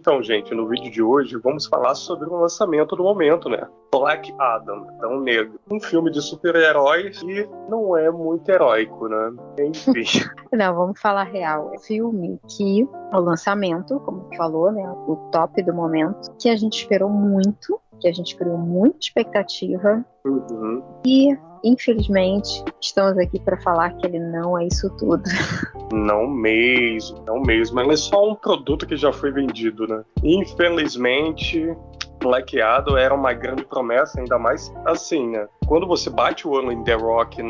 Então, gente, no vídeo de hoje vamos falar sobre o lançamento do momento, né? Black Adam, Adão Negro. Um filme de super-heróis que não é muito heróico, né? Enfim. Não, vamos falar real. É um filme que o lançamento, como tu falou, né? O top do momento, que a gente esperou muito, que a gente criou muita expectativa. Uhum. E, infelizmente, estamos aqui para falar que ele não é isso tudo. Não mesmo, não mesmo. Ele é só um produto que já foi vendido, né? Infelizmente, Black Adam era uma grande promessa, ainda mais assim, né? Quando você bate o olho em The Rock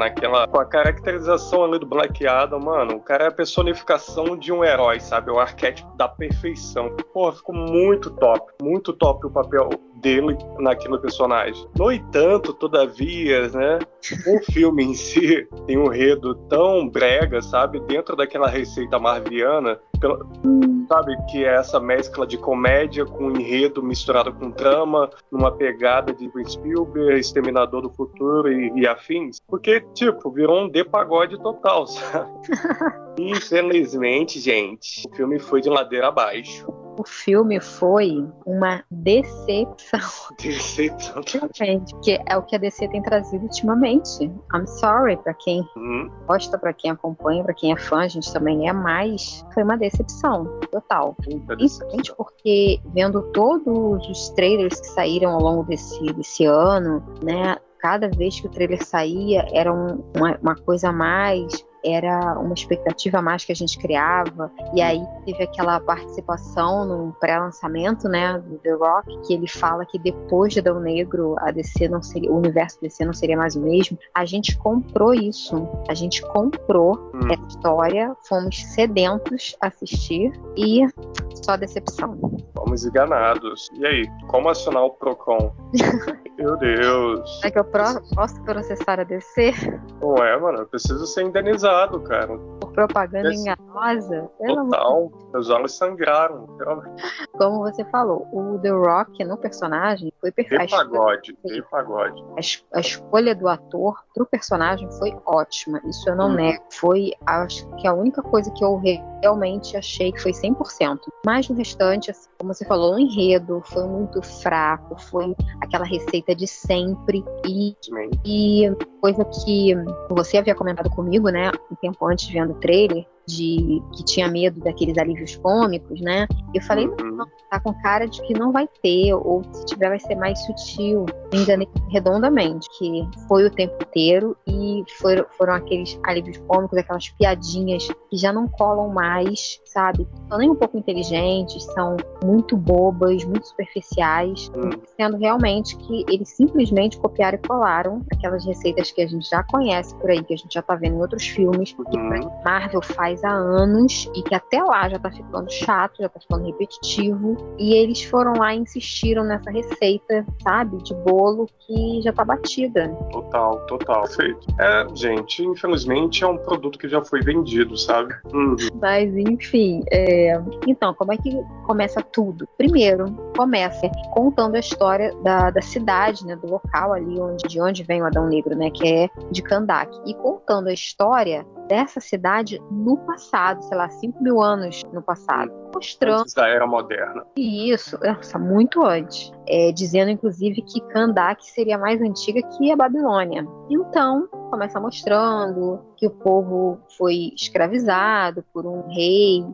com a caracterização ali do Black Adam, mano, o cara é a personificação de um herói, sabe? O arquétipo da perfeição. Pô, ficou muito top o papel dele naquele personagem. No entanto, todavia, né, o filme em si tem um enredo tão brega, sabe? Dentro daquela receita marviana, sabe? Que é essa mescla de comédia com enredo misturado com drama, numa pegada de Spielberg, Exterminador do Futuro e afins. Porque, tipo, virou um de-pagode total, sabe? Infelizmente, gente, o filme foi de ladeira abaixo. O filme foi uma decepção. Decepção. Que é o que a DC tem trazido ultimamente. I'm sorry pra quem gosta, pra quem acompanha, pra quem é fã, a gente também é, mas foi uma decepção total. Principalmente porque vendo todos os trailers que saíram ao longo desse ano, né? Cada vez que o trailer saía era uma coisa a mais, era uma expectativa a mais que a gente criava, e aí teve aquela participação no pré-lançamento, né, do The Rock, que ele fala que depois de Adão Negro o universo DC não seria mais o mesmo. A gente comprou isso, a gente comprou essa história, fomos sedentos a assistir e só decepção. Fomos enganados. E aí, como acionar o Procon? Meu Deus. É que eu posso processar a DC? Não é, mano, eu preciso ser indenizado, cara. Por propaganda enganosa? Total. Meus olhos sangraram. Como você falou, o The Rock no personagem foi perfeito. De pagode. A escolha do ator pro personagem foi ótima. Isso eu não nego. Foi, acho que a única coisa que eu realmente achei que foi 100%. Mas no restante, assim, como você falou, o enredo foi muito fraco. Foi aquela receita de sempre. E coisa que você havia comentado comigo, né, um tempo antes vendo o trailer, que tinha medo daqueles alívios cômicos, né? Eu falei, não, tá com cara de que não vai ter, ou se tiver vai ser mais sutil. Me enganei redondamente, que foi o tempo inteiro e foram aqueles alívios cômicos, aquelas piadinhas que já não colam mais, sabe? São nem um pouco inteligentes, são muito bobas, muito superficiais, sendo realmente que eles simplesmente copiaram e colaram aquelas receitas que a gente já conhece por aí, que a gente já tá vendo em outros filmes, que Marvel faz há anos e que até lá já tá ficando chato, já tá ficando repetitivo, e eles foram lá e insistiram nessa receita, sabe, de bolo que já tá batida. Total, perfeito. Gente, infelizmente é um produto que já foi vendido, sabe? Mas enfim, então, como é que começa tudo? Primeiro, começa contando a história da cidade, né, do local ali de onde vem o Adão Negro, né, que é de Kahndaq, e contando a história dessa cidade no passado, sei lá, 5.000 anos no passado, mostrando antes da Era Moderna. Isso, muito antes, dizendo inclusive que Kahndaq seria mais antiga que a Babilônia. Então, começa mostrando que o povo foi escravizado por um rei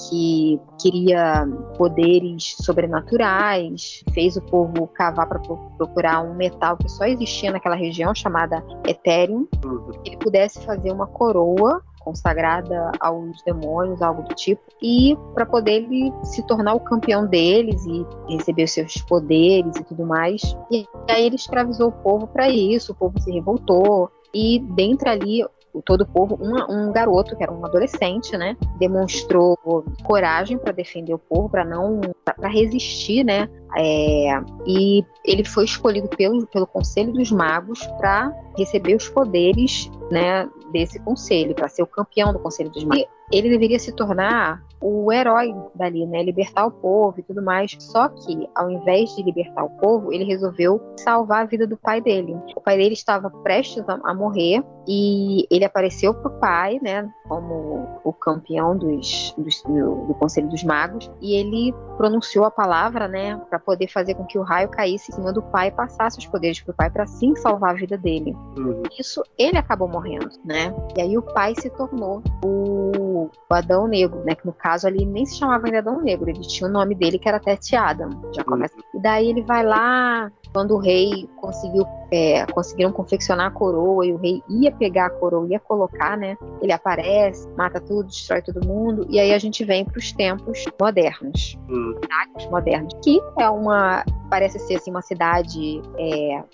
que queria poderes sobrenaturais, fez o povo cavar para procurar um metal que só existia naquela região, chamada Ethereum, que ele pudesse fazer uma coroa consagrada aos demônios, algo do tipo, e para poder ele se tornar o campeão deles e receber os seus poderes e tudo mais. E aí ele escravizou o povo para isso, o povo se revoltou, e dentre ali todo o povo, um garoto, que era um adolescente, né, demonstrou coragem para defender o povo, para resistir, né, e ele foi escolhido pelo Conselho dos Magos para receber os poderes, né, desse conselho, para ser o campeão do Conselho dos Magos. ele deveria se tornar o herói dali, né? Libertar o povo e tudo mais. Só que, ao invés de libertar o povo, ele resolveu salvar a vida do pai dele. O pai dele estava prestes a morrer e ele apareceu pro pai, né? Como o campeão do Conselho dos Magos, e ele pronunciou a palavra, né? Para poder fazer com que o raio caísse em cima do pai e passasse os poderes pro pai para assim salvar a vida dele. Isso, ele acabou morrendo, né? E aí o pai se tornou o Adão Negro, né? Que no caso ali nem se chamava ainda Adão Negro, ele tinha o nome dele que era Tete Adam. Já começa. E daí ele vai lá, quando o rei conseguiram confeccionar a coroa e o rei ia pegar a coroa, ia colocar, né? Ele aparece, mata tudo, destrói todo mundo, e aí a gente vem para os tempos modernos, modernos, que parece ser assim, uma cidade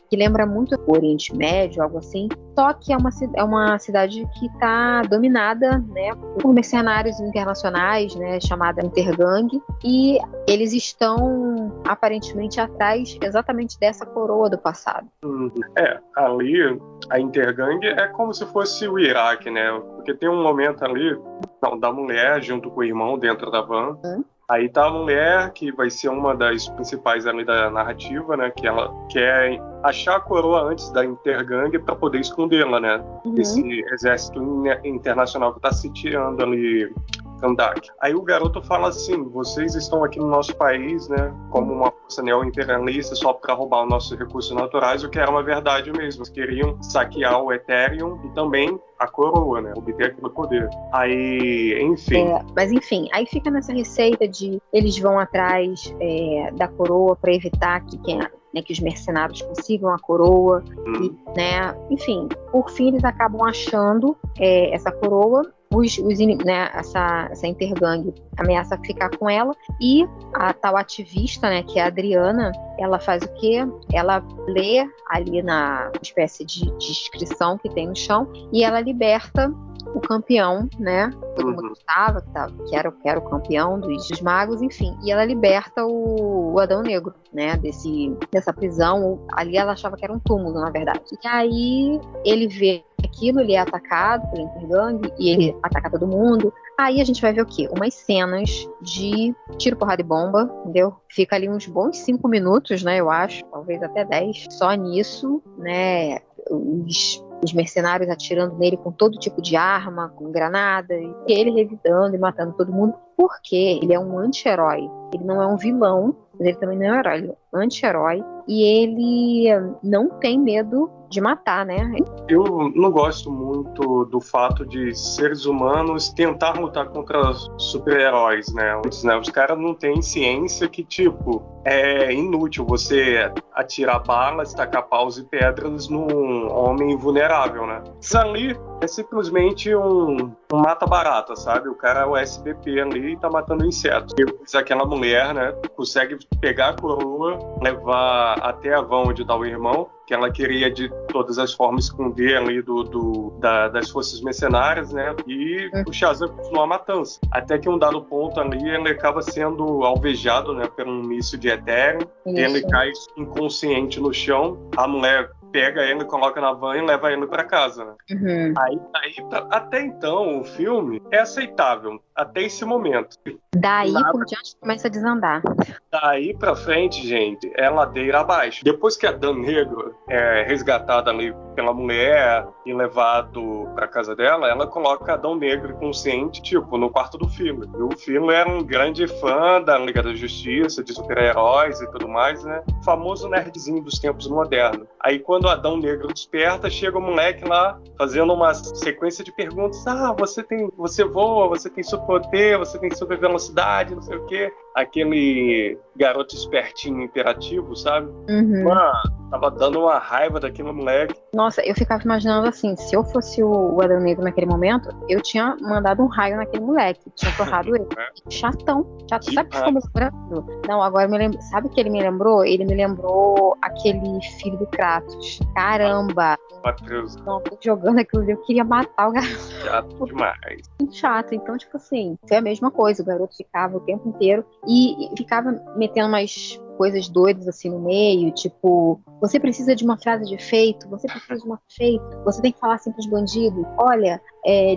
que lembra muito o Oriente Médio, algo assim, só que é uma cidade que está dominada, né, por mercenários internacionais, né, chamada Intergang, e eles estão aparentemente atrás exatamente dessa coroa do passado. Ali a Intergang é como se fosse o Iraque, né? Porque tem um momento ali da mulher junto com o irmão dentro da van. Aí tá a mulher, que vai ser uma das principais ali da narrativa, né? Que ela quer achar a coroa antes da Intergang para poder escondê-la, né? Esse exército internacional que tá sitiando ali Kandak. Aí o garoto fala assim: vocês estão aqui no nosso país, né, como uma força neo-imperialista só para roubar os nossos recursos naturais, o que era uma verdade mesmo. Eles queriam saquear o Ethereum e também a coroa, né, obter aquele poder. Aí, enfim. Mas enfim, aí fica nessa receita de eles vão atrás da coroa para evitar que os mercenários consigam a coroa, e, né, enfim, por fim eles acabam achando essa coroa. Essa Intergang ameaça ficar com ela, e a tal ativista, né, que é a Adriana, ela faz o quê? Ela lê ali na espécie de inscrição que tem no chão e ela liberta o campeão, né? Todo mundo gostava, que era o campeão dos magos, enfim. E ela liberta o Adão Negro, né? Dessa prisão. Ali ela achava que era um túmulo, na verdade. E aí ele vê aquilo, ele é atacado pela Intergang e ele ataca todo mundo. Aí a gente vai ver o quê? Umas cenas de tiro, porrada e bomba, entendeu? Fica ali uns bons 5 minutos, né? Eu acho, talvez até 10. Só nisso, né? Os mercenários atirando nele com todo tipo de arma, com granada, e ele revidando e matando todo mundo, porque ele é um anti-herói. Ele não é um vilão, mas ele também não é um herói, ele é um anti-herói, e ele não tem medo de matar, né? Eu não gosto muito do fato de seres humanos tentar lutar contra super-heróis, né? Os caras não têm ciência que, tipo, é inútil você atirar balas, tacar paus e pedras num homem vulnerável, né? Isso ali é simplesmente um mata-barata, sabe? O cara é o SBP ali e tá matando insetos. E aquela mulher, né, consegue pegar a coroa, levar até a van onde tá o irmão, que ela queria de todas as formas esconder ali das forças mercenárias, né? E o Shazam continua a matança. Até que um dado ponto ali, ele acaba sendo alvejado, né, por um míssil de Ethereum. Ele cai inconsciente no chão. A mulher pega ele, coloca na van e leva ele pra casa, né? Aí, até então, o filme é aceitável, até esse momento. Daí por diante começa a desandar. Daí pra frente, gente, é ladeira abaixo. Depois que Adão Negro é resgatado ali pela mulher e levado pra casa dela, ela coloca Adão Negro inconsciente, tipo, no quarto do filme. E o filme era um grande fã da Liga da Justiça, de super-heróis e tudo mais, né? Famoso nerdzinho dos tempos modernos. Aí quando Adão Negro desperta, chega o moleque lá fazendo uma sequência de perguntas. Você voa, você tem superpoder, você tem super velocidade, não sei o quê. Aquele garoto espertinho, imperativo, sabe? Mano, tava dando uma raiva daquele moleque. Nossa, eu ficava imaginando assim, se eu fosse o Adão Negro naquele momento, eu tinha mandado um raio naquele moleque, tinha torrado ele. Chatão. Sabe o que ficou me lembrando? Não, agora sabe o que ele me lembrou? Ele me lembrou aquele filho do Kratos. Caramba! Matheus. Não, tô jogando aquilo ali, eu queria matar o garoto. Chato demais. Muito chato. Então, tipo assim, foi a mesma coisa. O garoto ficava o tempo inteiro e ficava metendo coisas doidas assim no meio, tipo, você precisa de uma frase de efeito, você precisa de uma efeito, você tem que falar assim pros bandidos, olha,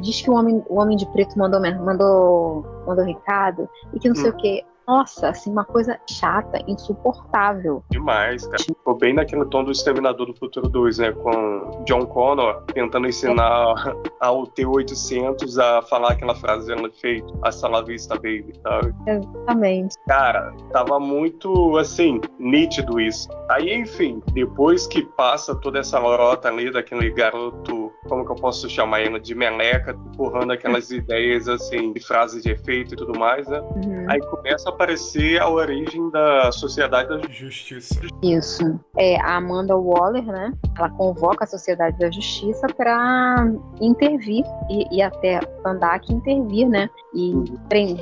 diz que o homem de preto mandou recado, e que não sei o quê. Nossa, assim, uma coisa chata, insuportável. Demais, cara. Ficou bem naquele tom do Exterminador do Futuro 2, né? Com John Connor tentando ensinar ao T-800 a falar aquela frase de efeito, hasta la vista, baby, sabe? Exatamente. Cara, tava muito, assim, nítido isso. Aí, enfim, depois que passa toda essa lorota ali daquele garoto, como que eu posso chamar ele, de meleca, empurrando aquelas ideias, assim, de frases de efeito e tudo mais, né? Aí começa a aparecer a origem da Sociedade da Justiça. Isso. A Amanda Waller, né? Ela convoca a Sociedade da Justiça para intervir e até Kahndaq intervir, né? E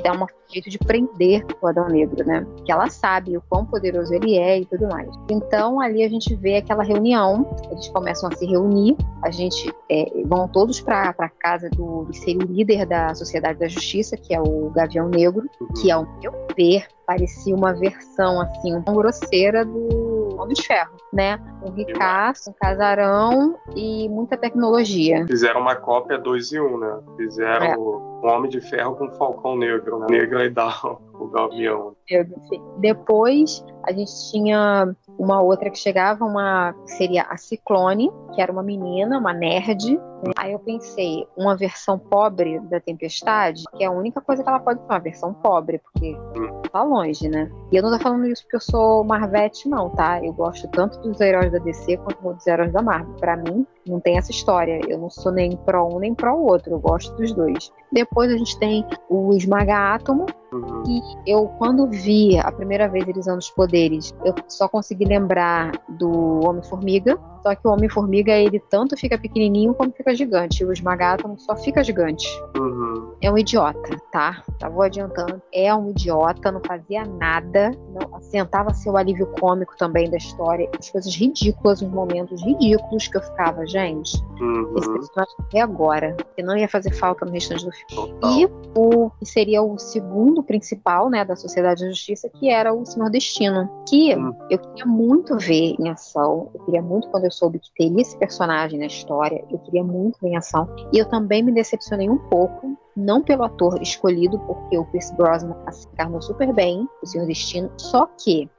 dar um jeito de prender o Adão Negro, né? Que ela sabe o quão poderoso ele é e tudo mais. Então ali a gente vê aquela reunião, eles começam a se reunir, vão todos para a casa do que seria o líder da Sociedade da Justiça, que é o Gavião Negro, que ao meu ver parecia uma versão assim um grosseira do Homem de Ferro, né? Um ricaço, um casarão e muita tecnologia. Fizeram uma cópia 2 em 1, né? Fizeram o Homem de Ferro com o Falcão Negro, né? Negro e o Gavião. Depois a gente tinha uma outra que chegava, que seria a Ciclone, que era uma menina, uma nerd, né? Aí eu pensei, uma versão pobre da Tempestade, que é a única coisa que ela pode ser, uma versão pobre, porque tá longe, né? E eu não tô falando isso porque eu sou Marvete, não, tá? Eu gosto tanto dos heróis da DC quanto dos heróis da Marvel. Pra mim, não tem essa história. Eu não sou nem pró um nem pró o outro. Eu gosto dos dois. Depois a gente tem o Esmaga-Átomo, que eu, quando vi a primeira vez ele usando os poderes, eu só consegui lembrar do Homem-Formiga. Só que o Homem-Formiga, ele tanto fica pequenininho como fica gigante. E o Esmaga-Átomo só fica gigante. É um idiota, tá? Já vou adiantando. É um idiota, não fazia nada. Não, tentava ser o alívio cômico também da história. As coisas ridículas, os momentos ridículos que eu ficava, gente. Esse personagem é agora. Que não ia fazer falta no restante do filme. E o que seria o segundo principal, né, da Sociedade da Justiça, que era o Senhor Destino. Que eu queria muito ver em ação. Eu queria muito, quando eu soube que teria esse personagem na história, eu queria muito ver em ação. E eu também me decepcionei um pouco, não pelo ator escolhido, porque o Pierce Brosnan se encarnou super bem, o Senhor Destino, só que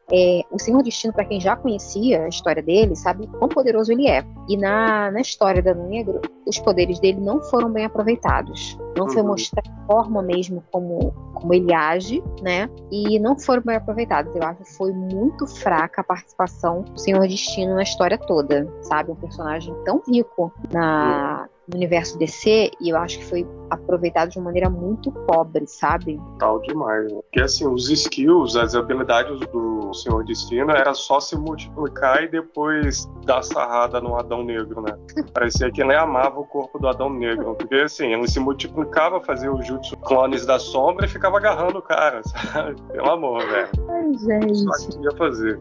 o Senhor Destino, para quem já conhecia a história dele, sabe quão poderoso ele é. E na história da Negro, os poderes dele não foram bem aproveitados. Não foi mostrada a forma mesmo como ele age, né? E não foram bem aproveitados. Eu acho que foi muito fraca a participação do Senhor Destino na história toda, sabe? Um personagem tão rico no universo DC, e eu acho que foi aproveitado de uma maneira muito pobre, sabe? Tal demais, né? Porque assim, os skills, as habilidades do Senhor Destino era só se multiplicar e depois dar sarrada no Adão Negro, né? Parecia que ele amava o corpo do Adão Negro, porque assim, ele se multiplicava, fazia os jutsu clones da sombra e ficava agarrando o cara, sabe? Pelo amor, velho. Ai, gente. Só que ia fazer.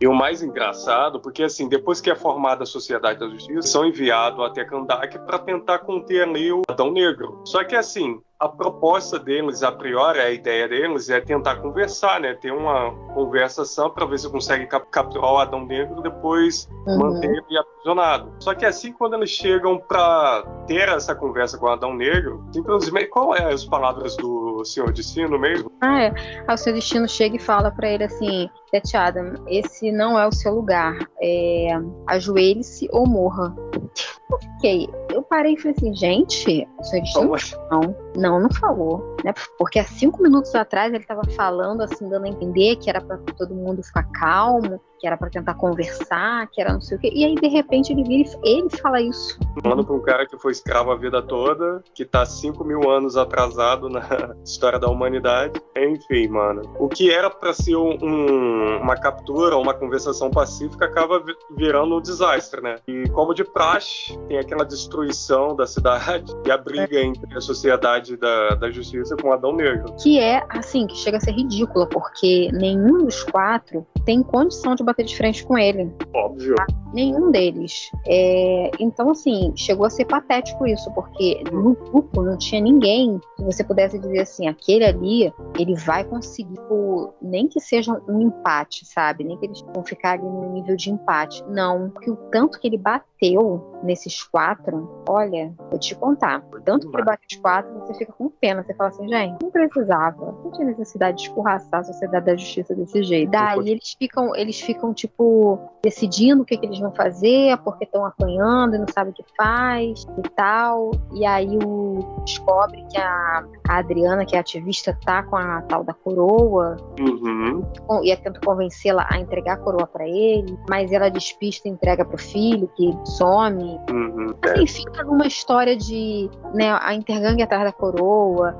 E o mais engraçado, porque assim, depois que é formada a Sociedade da Justiça, são enviados até Kahndaq para tentar conter ali o Adão Negro. Só que assim, a proposta deles, a priori, a ideia deles é tentar conversar, né? Ter uma conversação para ver se consegue capturar o Adão Negro e depois manter ele aprisionado. Só que assim, quando eles chegam para ter essa conversa com o Adão Negro, simplesmente, qual é as palavras do Senhor Destino mesmo? O Senhor Destino chega e fala para ele assim: Tete Adam, esse não é o seu lugar. Ajoelhe-se ou morra. Eu parei e falei assim, gente, o Senhor Destino não falou, né? Porque há 5 minutos atrás ele estava falando, assim, dando a entender que era para todo mundo ficar calmo, que era para tentar conversar, que era não sei o quê. E aí, de repente, ele vira e ele fala isso. Falando para um cara que foi escravo a vida toda, que tá 5.000 anos atrasado na história da humanidade. Enfim, mano. O que era para ser uma captura, uma conversação pacífica, acaba virando um desastre, né? E como de praxe, tem aquela destruição da cidade e a briga entre a sociedade Sociedade da Justiça com Adão Negro. Que é, assim, que chega a ser ridícula, porque nenhum dos 4 tem condição de bater de frente com ele. Óbvio. Nenhum deles. Então, assim, chegou a ser patético isso, porque no grupo não tinha ninguém que você pudesse dizer assim, aquele ali, ele vai conseguir, nem que seja um empate, sabe? Nem que eles vão ficar ali no nível de empate. Não, porque o tanto que ele bateu nesses 4, olha, vou te contar. O tanto que ele bateu os 4, você fica com pena. Você fala assim, gente, não precisava. Não tinha necessidade de escorraçar a Sociedade da Justiça desse jeito. Daí eles ficam tipo, decidindo o que eles vão fazer, porque estão apanhando e não sabem o que faz e tal. E aí descobre que a Adriana, que é ativista, tá com a tal da coroa. E tenta convencê-la a entregar a coroa pra ele, mas ela despista e entrega pro filho, que some. Assim, fica numa história de, né, a intergangue atrás da coroa,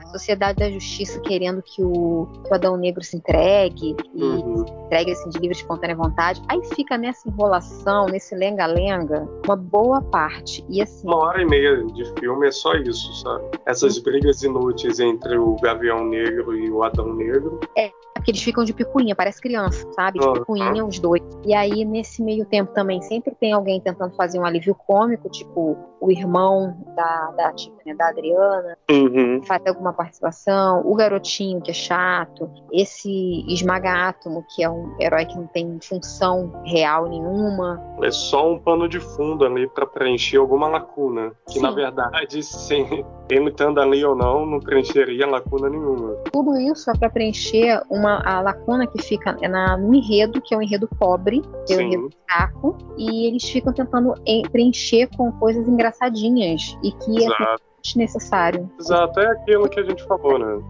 a Sociedade da Justiça querendo que o Adão Negro se entregue, e entregue assim, de livre e espontânea vontade. Aí fica nessa enrolação, nesse lenga-lenga, uma boa parte. E assim, 1h30 de filme é só isso, sabe? Essas brigas inúteis entre o Gavião Negro e o Adão Negro. Porque eles ficam de picuinha, parece criança, sabe? De picuinha, os dois. E aí, nesse meio tempo também, sempre tem alguém tentando fazer um alívio cômico, tipo o irmão da Adriana, faz alguma participação, o garotinho, que é chato, esse Esmaga-Átomo, que é um herói que não tem função real nenhuma. É só um pano de fundo ali pra preencher alguma lacuna, que na verdade, sem ele estando ali ou não preencheria lacuna nenhuma. Tudo isso é pra preencher a lacuna que fica no enredo, que é um enredo pobre, que é um enredo fraco, e eles ficam tentando preencher com coisas engraçadinhas e que é desnecessário. Exato, é aquilo que a gente falou, né?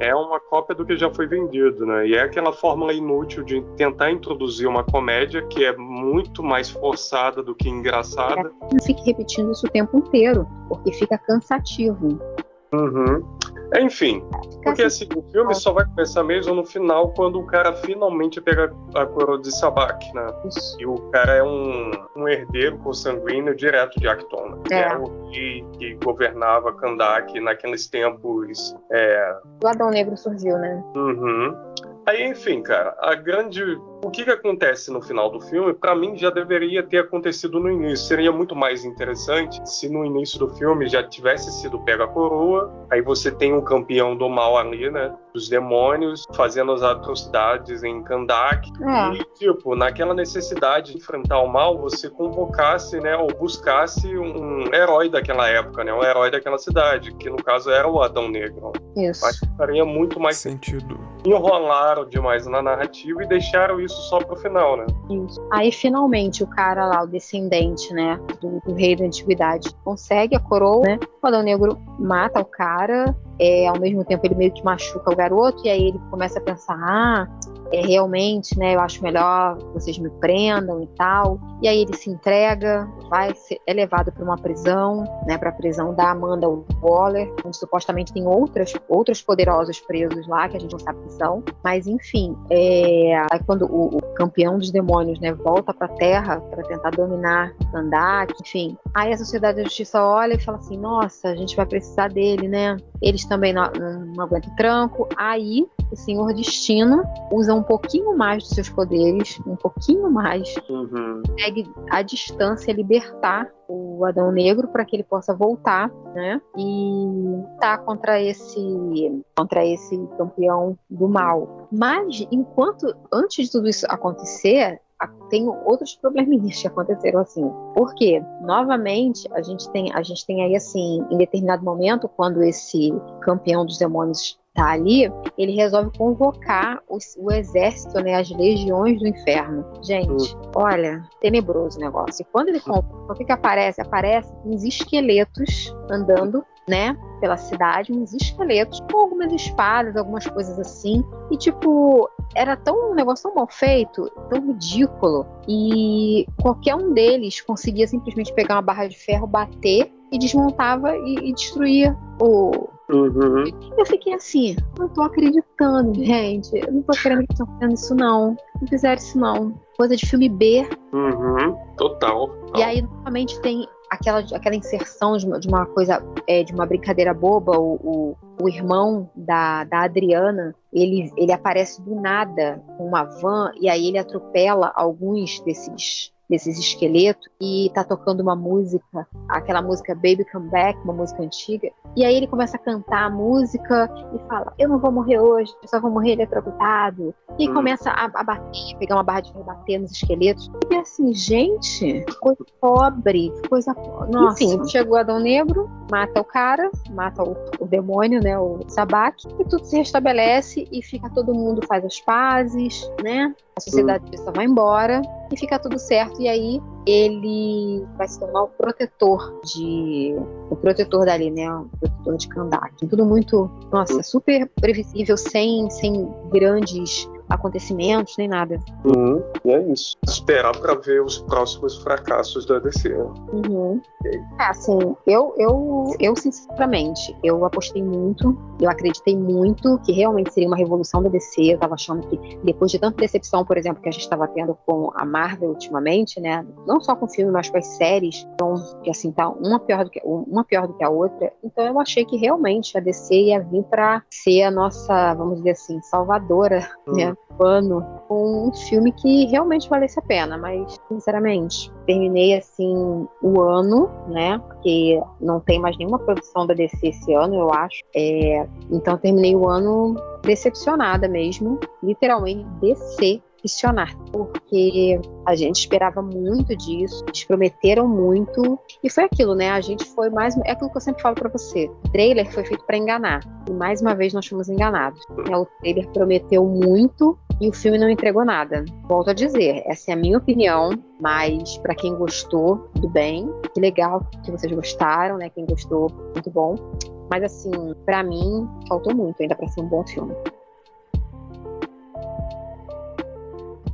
É uma cópia do que já foi vendido, né? E é aquela fórmula inútil de tentar introduzir uma comédia que é muito mais forçada do que engraçada. Não fique repetindo isso o tempo inteiro, porque fica cansativo. Enfim, porque assim, o filme só vai começar mesmo no final, quando o cara finalmente pega a coroa de Sabak, né? E o cara é um herdeiro consanguíneo direto de Acton, que é o rei que governava Kahndaq naqueles tempos. O Adão Negro surgiu, né? Aí, enfim, cara, o que acontece no final do filme, pra mim, já deveria ter acontecido no início. Seria muito mais interessante se no início do filme já tivesse sido pega a coroa, aí você tem um campeão do mal ali, né? Dos demônios, fazendo as atrocidades em Kahndaq. E, tipo, naquela necessidade de enfrentar o mal, você convocasse, né? Ou buscasse um herói daquela época, né? Um herói daquela cidade, que no caso era o Adão Negro. Isso. Acho que faria muito mais sentido. Enrolaram demais na narrativa e deixaram isso só pro final, né? Isso. Aí, finalmente, o cara lá, o descendente, né, do rei da antiguidade, consegue a coroa, né? O Adão Negro mata o cara, ao mesmo tempo ele meio que machuca o garoto, e aí ele começa a pensar, realmente, né, eu acho melhor que vocês me prendam e tal. E aí ele se entrega, é levado para uma prisão, né, para a prisão da Amanda Waller, onde supostamente tem outros poderosos presos lá, que a gente não sabe quem são. Mas enfim, aí quando o campeão dos demônios, né, volta para a Terra para tentar dominar Kahndaq, enfim, aí a Sociedade da Justiça olha e fala assim, nossa, a gente vai precisar dele, né? Eles também não aguentam o tranco. Aí o Senhor Destino usa um pouquinho mais dos seus poderes, um pouquinho mais, consegue à distância libertar o Adão Negro para que ele possa voltar, né? E lutar contra esse campeão do mal. Mas antes de tudo isso acontecer, tem outros probleminhas que aconteceram assim. Porque, novamente, a gente tem aí assim, em determinado momento, quando esse campeão dos demônios tá ali, ele resolve convocar o exército, né, as legiões do inferno. Gente, olha, tenebroso o negócio. E quando ele convoca, o que aparece? Aparece uns esqueletos andando, né, pela cidade, uns esqueletos com algumas espadas, algumas coisas assim. E tipo, era um negócio tão mal feito, tão ridículo. E qualquer um deles conseguia simplesmente pegar uma barra de ferro, bater e desmontava e destruía o... Eu fiquei assim, não tô acreditando, gente. Eu não tô querendo que estão fazendo isso, não. Não fizeram isso, não. Coisa de filme B. Total. E aí, novamente, tem aquela inserção de uma coisa, de uma brincadeira boba. O irmão da Adriana, ele aparece do nada com uma van e aí ele atropela alguns desses esqueletos e tá tocando uma música, aquela música Baby Come Back, uma música antiga, e aí ele começa a cantar a música e fala, eu não vou morrer hoje, eu só vou morrer eletrocutado, e começa a bater, pegar uma barra de ferro e bater nos esqueletos, e assim, gente, coisa pobre, coisa, nossa. Enfim, chegou Adão Negro, mata o cara, mata o demônio, né, o Sabak, e tudo se restabelece e fica todo mundo, faz as pazes, né, a sociedade vai embora e fica tudo certo, e aí ele vai se tornar o protetor dali, né, o protetor de Kahndaq. Tudo muito, nossa, super previsível, sem grandes acontecimentos, nem nada. E é isso. Esperar pra ver os próximos fracassos da DC. Assim, eu sinceramente, eu apostei muito, eu acreditei muito que realmente seria uma revolução da DC. Eu tava achando que depois de tanta decepção, por exemplo, que a gente tava tendo com a Marvel ultimamente, né, não só com o filme, mas com as séries, então, que assim, tá uma pior do que a outra. Então eu achei que realmente a DC ia vir pra ser a nossa, vamos dizer assim, salvadora, né, ano, com um filme que realmente valesse a pena, mas sinceramente terminei assim o ano, né, porque não tem mais nenhuma produção da DC esse ano, eu acho, então terminei o ano decepcionada mesmo, literalmente decepcionar, porque a gente esperava muito disso, eles prometeram muito, e foi aquilo, né, a gente foi mais, é aquilo que eu sempre falo pra você, o trailer foi feito pra enganar, e mais uma vez nós fomos enganados, né? O trailer prometeu muito e o filme não entregou nada. Volto a dizer, essa é a minha opinião, mas pra quem gostou, tudo bem, que legal que vocês gostaram, né, quem gostou, muito bom, mas assim, pra mim, faltou muito ainda pra ser um bom filme.